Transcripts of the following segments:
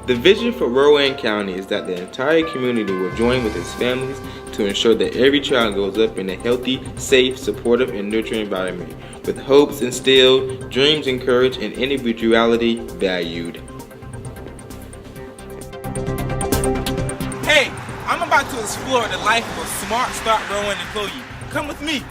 The vision for Rowan County is that the entire community will join with its families to ensure that every child grows up in a healthy, safe, supportive, and nurturing environment, with hopes instilled, dreams encouraged, and individuality valued. Hey, I'm about to explore the life of a smart Start Rowan employee. Come with me.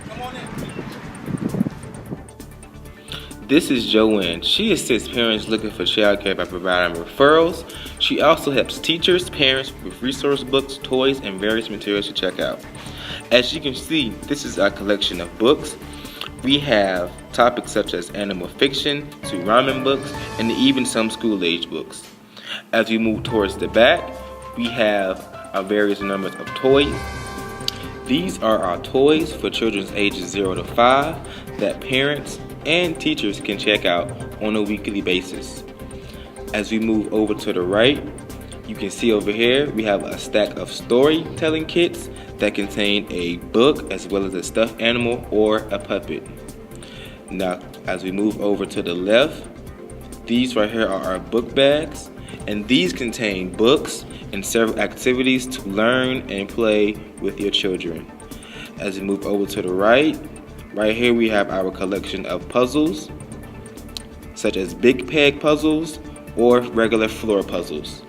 Come on in. This is Joanne. She assists parents looking for childcare by providing referrals. She also helps teachers, parents with resource books, toys, and various materials to check out. As you can see, this is our collection of books. We have topics such as animal fiction, to ramen books, and even some school-age books. As we move towards the back, we have our various numbers of toys. These are our toys for children ages 0 to 5 that parents and teachers can check out on a weekly basis. As we move over to the right, you can see over here we have a stack of storytelling kits that contain a book as well as a stuffed animal or a puppet. Now, as we move over to the left, these right here are our book bags, and these contain books and several activities to learn and play with your children. As we move over to the right here we have our collection of puzzles, such as big peg puzzles or regular floor puzzles.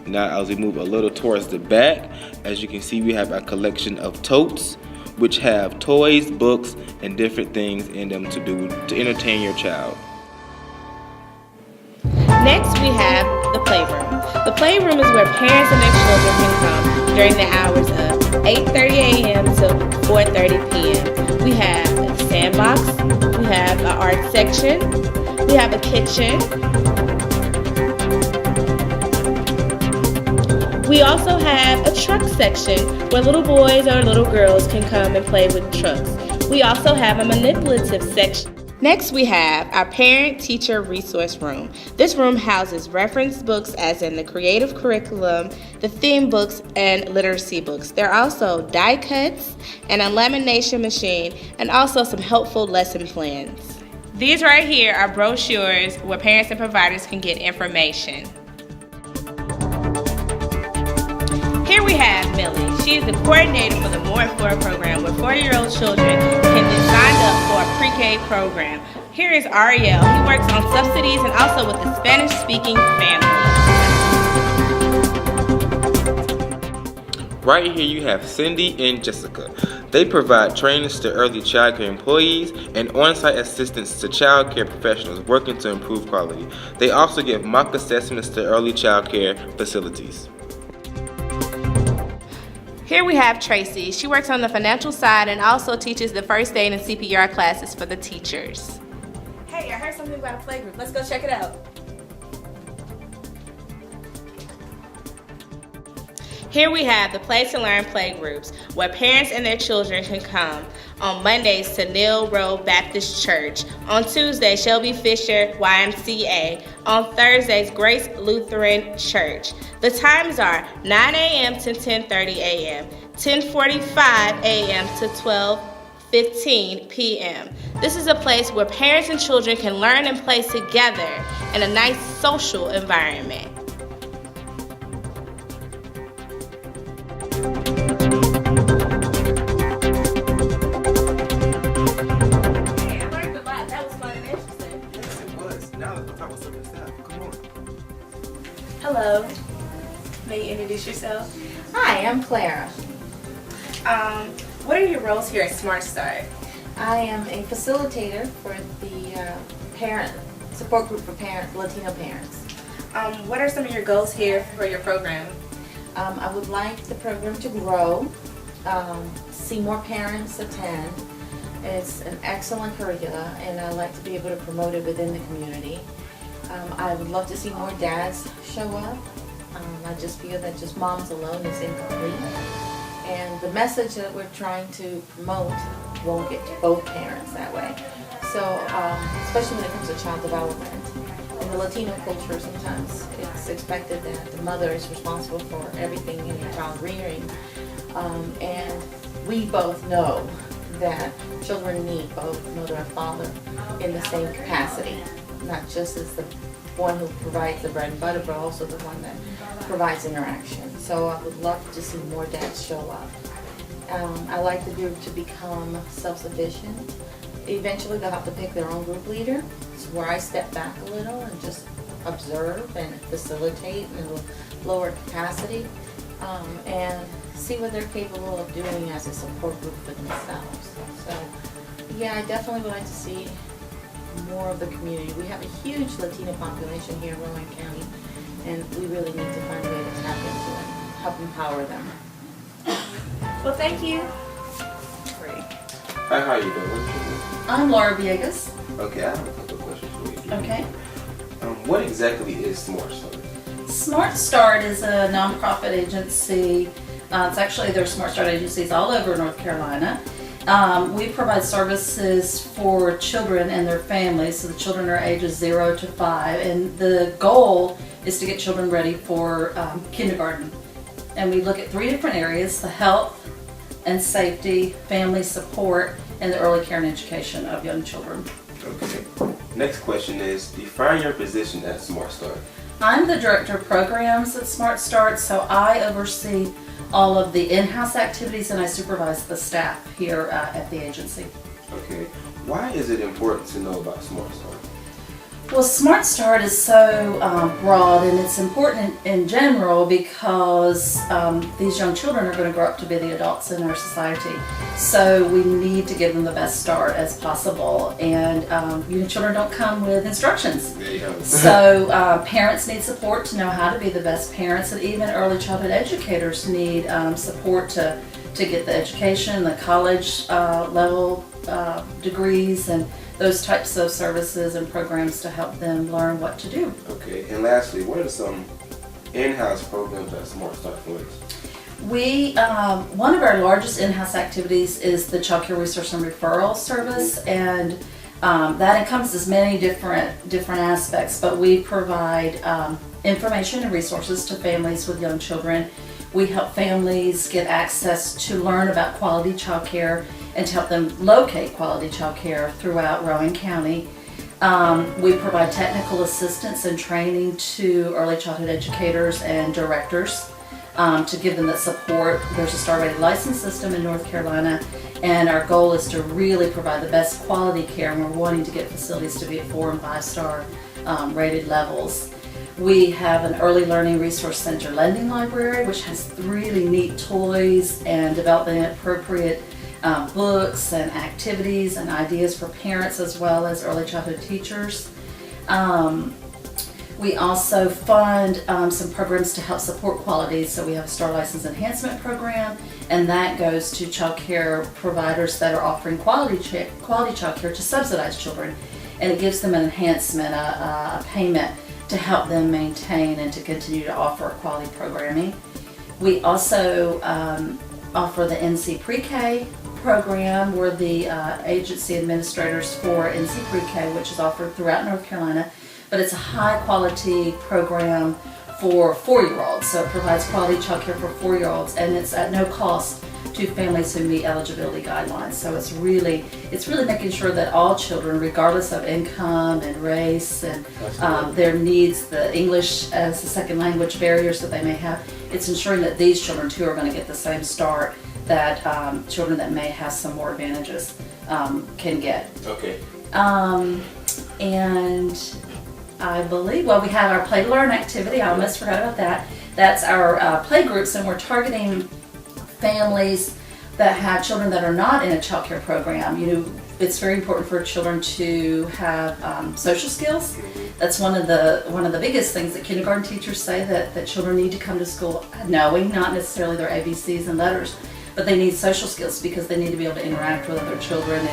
Now, as we move a little towards the back, as you can see, we have a collection of totes, which have toys, books, and different things in them to do to entertain your child. Next, we have the playroom. The playroom is where parents and their children can come during the hours of 8:30 a.m. to 4:30 p.m. We have a sandbox, we have an art section, we have a kitchen. We also have a truck section where little boys or little girls can come and play with trucks. We also have a manipulative section. Next, we have our parent-teacher resource room. This room houses reference books as in the creative curriculum, the theme books, and literacy books. There are also die cuts and a lamination machine, and also some helpful lesson plans. These right here are brochures where parents and providers can get information. Here we have Millie. She is the coordinator for the More Informed program where 4-year-old children can get signed up for a pre-K program. Here is Ariel. He works on subsidies and also with the Spanish-speaking family. Right here you have Cindy and Jessica. They provide trainings to early child care employees and on-site assistance to child care professionals working to improve quality. They also give mock assessments to early child care facilities. Here we have Tracy. She works on the financial side and also teaches the first aid and CPR classes for the teachers. Hey, I heard something about a playgroup. Let's go check it out. Here we have the Play to Learn playgroups, where parents and their children can come. On Mondays to Neil Road Baptist Church. On Tuesdays, Shelby Fisher YMCA. On Thursdays, Grace Lutheran Church. The times are 9 a.m. to 10:30 a.m., 10:45 a.m. to 12:15 p.m. This is a place where parents and children can learn and play together in a nice social environment. Hello. May you introduce yourself? Hi, I'm Clara. What are your roles here at Smart Start? I am a facilitator for the parent support group for Latino parents. What are some of your goals here for your program? I would like the program to grow, see more parents attend. It's an excellent curricula, and I'd like to be able to promote it within the community. I would love to see more dads show up. I just feel that just moms alone is incomplete. And the message that we're trying to promote won't get to both parents that way. So, especially when it comes to child development. And in the Latino culture, sometimes it's expected that the mother is responsible for everything in your child rearing. And we both know that children need both mother and father in the same capacity, not just as the one who provides the bread and butter, but also the one that provides interaction. So I would love to see more dads show up. I like the group to become self-sufficient. Eventually they'll have to pick their own group leader. It's where I step back a little and just observe and facilitate in a lower capacity, and see what they're capable of doing as a support group for themselves. So yeah, I definitely would like to see more of the community. We have a huge Latino population here in Rowan County, and we really need to find a way to tap into it, help empower them. Well, thank you. Great. Hi, how you doing? What's your name? I'm Laura Villegas. Okay, I have a couple of questions for you. Okay. What exactly is Smart Start? Smart Start is a nonprofit agency. It's actually, there's Smart Start agencies all over North Carolina. We provide services for children and their families. So the children are ages 0 to 5, and the goal is to get children ready for kindergarten. And we look at 3 different areas: the health and safety, family support, and the early care and education of young children. Okay. Next question is, define your position at Smart Start. I'm the Director of Programs at Smart Start, so I oversee all of the in-house activities and I supervise the staff here at the agency. Okay. Why is it important to know about Smart Start? Well, Smart Start is so broad, and it's important in general because these young children are going to grow up to be the adults in our society. So we need to give them the best start as possible. And children don't come with instructions. So parents need support to know how to be the best parents, and even early childhood educators need support to get the education, the college level degrees, and those types of services and programs to help them learn what to do. Okay, and lastly, what are some in-house programs that Smart Start runs? We, one of our largest in-house activities is the Child Care Resource and Referral Service, and that encompasses many different aspects, but we provide information and resources to families with young children. We help families get access to learn about quality child care and to help them locate quality child care throughout Rowan County. We provide technical assistance and training to early childhood educators and directors to give them that support. There's a star-rated license system in North Carolina, and our goal is to really provide the best quality care, and we're wanting to get facilities to be at 4- and 5-star rated levels. We have an early learning resource center lending library, which has really neat toys and developing appropriate books and activities and ideas for parents as well as early childhood teachers. We also fund some programs to help support quality. So we have a Star License Enhancement Program, and that goes to child care providers that are offering quality child care to subsidized children, and it gives them an enhancement, a payment to help them maintain and to continue to offer quality programming. We also offer the NC Pre-K program. We're the agency administrators for NC Pre-K, which is offered throughout North Carolina, but it's a high quality program for 4-year-olds. So it provides quality child care for 4-year-olds, and it's at no cost to families who meet eligibility guidelines. So it's really making sure that all children, regardless of income and race and their needs, the English as a second language barriers that they may have, it's ensuring that these children too are going to get the same start that children that may have some more advantages can get. Okay. And I believe, well, we have our Play to Learn activity. I almost forgot about that. That's our play groups, and we're targeting families that have children that are not in a child care program. It's very important for children to have social skills. That's one of the biggest things that kindergarten teachers say, that children need to come to school knowing, not necessarily their ABCs and letters, but they need social skills because they need to be able to interact with other children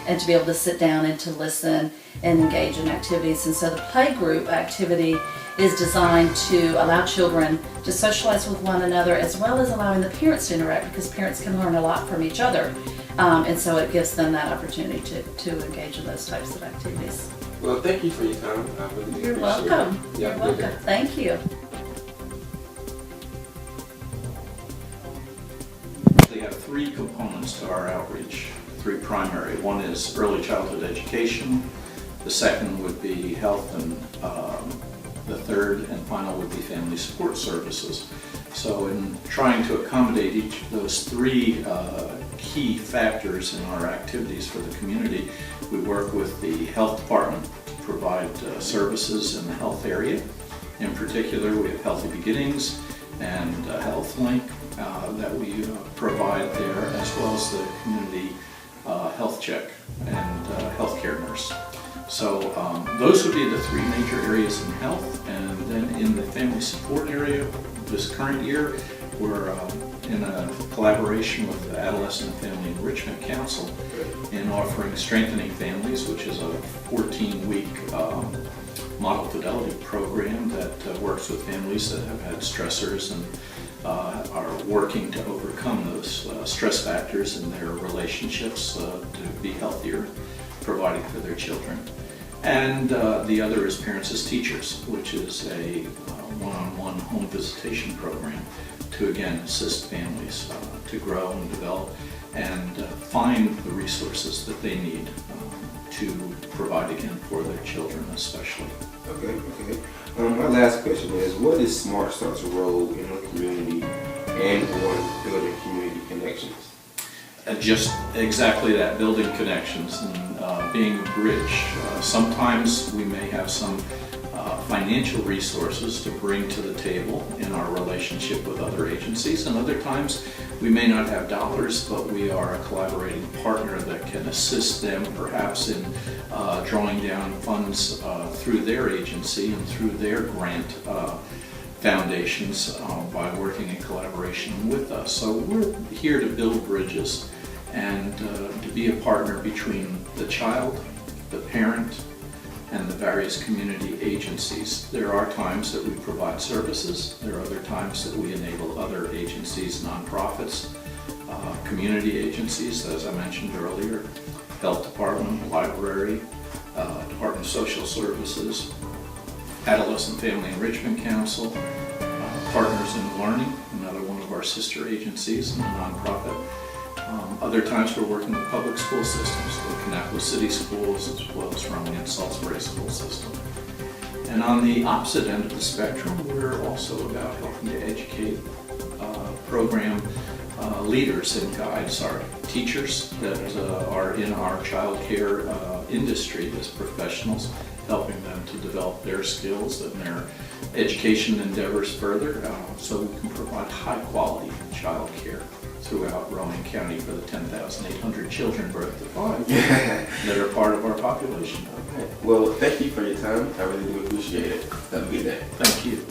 and to be able to sit down and to listen and engage in activities. And so the play group activity is designed to allow children to socialize with one another, as well as allowing the parents to interact, because parents can learn a lot from each other. And so it gives them that opportunity to engage in those types of activities. Well, thank you for your time. I really You're appreciate welcome. it. You're have a good day. welcome. Thank you. They have three components to our outreach, three primary. One is early childhood education, the second would be health, and the third and final would be family support services. So in trying to accommodate each of those three key factors in our activities for the community, we work with the health department to provide services in the health area. In particular, we have Healthy Beginnings and Health Link that we provide there, as well as the community health check and healthcare nurse. So those would be the three major areas in health. And then in the family support area, this current year, we're in a collaboration with the Adolescent and Family Enrichment Council in offering Strengthening Families, which is a 14-week model fidelity program that works with families that have had stressors and are working to overcome those stress factors in their relationships to be healthier, providing for their children. And the other is Parents as Teachers, which is a one-on-one home visitation program to, again, assist families to grow and develop and find the resources that they need to provide, again, for their children especially. Okay. My last question is, what is Smart Start's role in the community and on building community connections? Just exactly that, building connections and being a bridge. Sometimes we may have some financial resources to bring to the table in our relationship with other agencies, and other times we may not have dollars, but we are a collaborating partner that can assist them perhaps in drawing down funds through their agency and through their grant foundations by working in collaboration with us. So we're here to build bridges and to be a partner between the child, the parent, and the various community agencies. There are times that we provide services. There are other times that we enable other agencies, nonprofits, community agencies, as I mentioned earlier, health department, library, Department of Social Services, Adolescent Family Enrichment Council, Partners in Learning, another one of our sister agencies and a nonprofit. Other times we're working with public school systems, the Kannapolis City Schools as well as Rowan and Salisbury School System. And on the opposite end of the spectrum, we're also about helping to educate program leaders and guides, our teachers that are in our child care industry as professionals, helping them to develop their skills and their education endeavors further so we can provide high quality child care throughout Rowan County for the 10,800 children birth to 5 that are part of our population. Okay. Well, thank you for your time. I really do appreciate it. Have a good day. Thank you.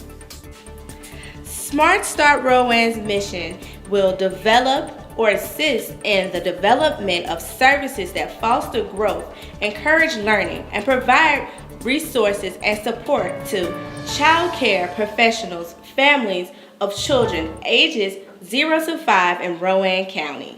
Smart Start Rowan's mission will develop or assist in the development of services that foster growth, encourage learning, and provide resources and support to child care professionals, families of children ages 0 to 5 in Rowan County.